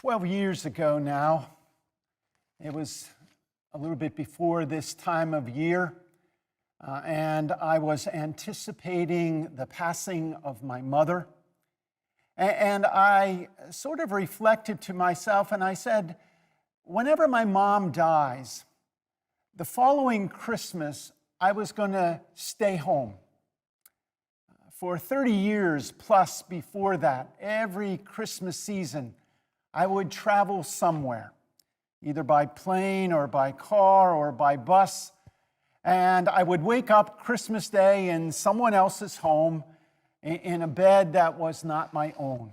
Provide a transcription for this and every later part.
12 years ago now, it was a little bit before this time of year, and I was anticipating the passing of my mother. And I sort of reflected to myself and I said, whenever my mom dies, the following Christmas, I was going to stay home. For 30 years plus before that, every Christmas season, I would travel somewhere, either by plane or by car or by bus, and I would wake up Christmas Day in someone else's home in a bed that was not my own.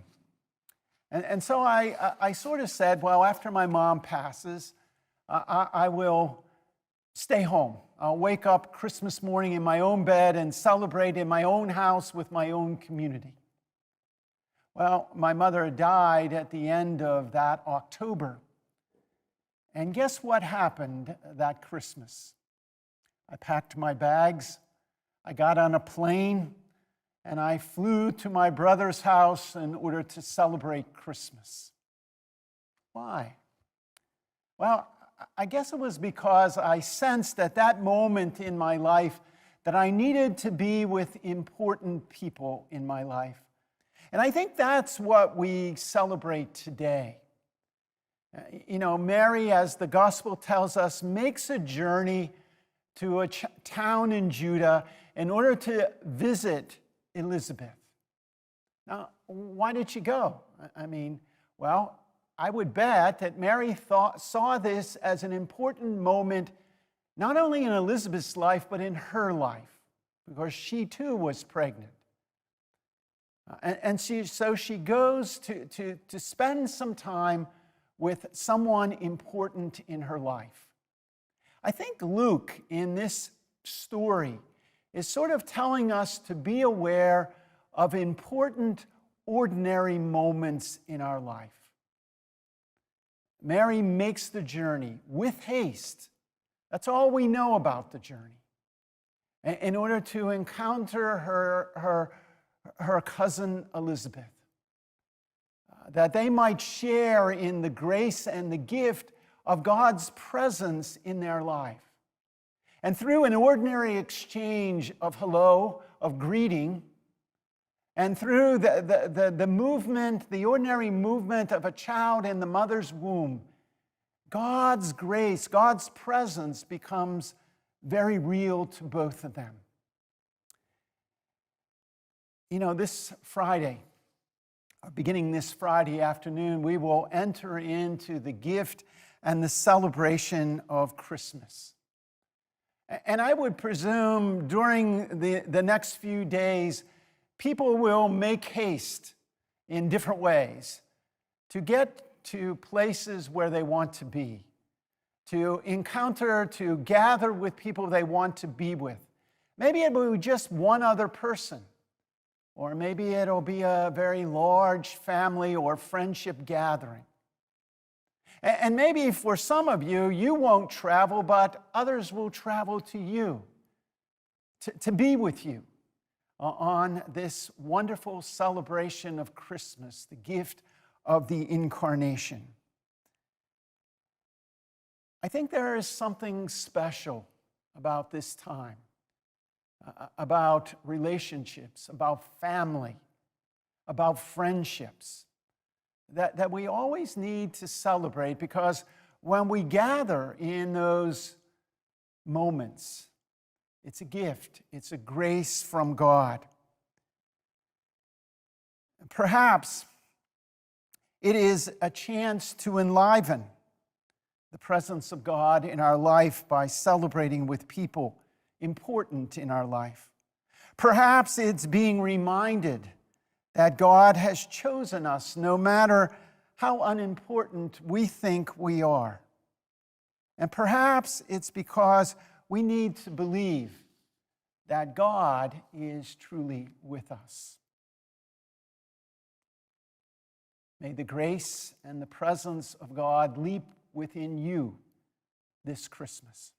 And so I sort of said, well, after my mom passes, I will stay home. I'll wake up Christmas morning in my own bed and celebrate in my own house with my own community. Well, my mother died at the end of that October. And guess what happened that Christmas? I packed my bags, I got on a plane, and I flew to my brother's house in order to celebrate Christmas. Why? Well, I guess it was because I sensed at that moment in my life that I needed to be with important people in my life. And I think that's what we celebrate today. You know, Mary, as the gospel tells us, makes a journey to a town in Judah in order to visit Elizabeth. Now, why did she go? I mean, well, I would bet that Mary saw this as an important moment, not only in Elizabeth's life, but in her life, because she too was pregnant. So she goes to spend some time with someone important in her life. I think Luke, in this story, is sort of telling us to be aware of important, ordinary moments in our life. Mary makes the journey with haste. That's all we know about the journey. In order to encounter her cousin Elizabeth, that they might share in the grace and the gift of God's presence in their life. And through an ordinary exchange of hello, of greeting, and through the movement, the ordinary movement of a child in the mother's womb, God's grace, God's presence becomes very real to both of them. You know, this Friday, beginning this Friday afternoon, we will enter into the gift and the celebration of Christmas. And I would presume during the next few days, people will make haste in different ways to get to places where they want to be, to encounter, to gather with people they want to be with. Maybe it will be just one other person, or maybe it'll be a very large family or friendship gathering. And maybe for some of you, you won't travel, but others will travel to you, to be with you on this wonderful celebration of Christmas, the gift of the Incarnation. I think there is something special about this time, about relationships, about family, about friendships, that we always need to celebrate, because when we gather in those moments, it's a gift, it's a grace from God. Perhaps it is a chance to enliven the presence of God in our life by celebrating with people important in our life. Perhaps it's being reminded that God has chosen us no matter how unimportant we think we are. And perhaps it's because we need to believe that God is truly with us. May the grace and the presence of God leap within you this Christmas.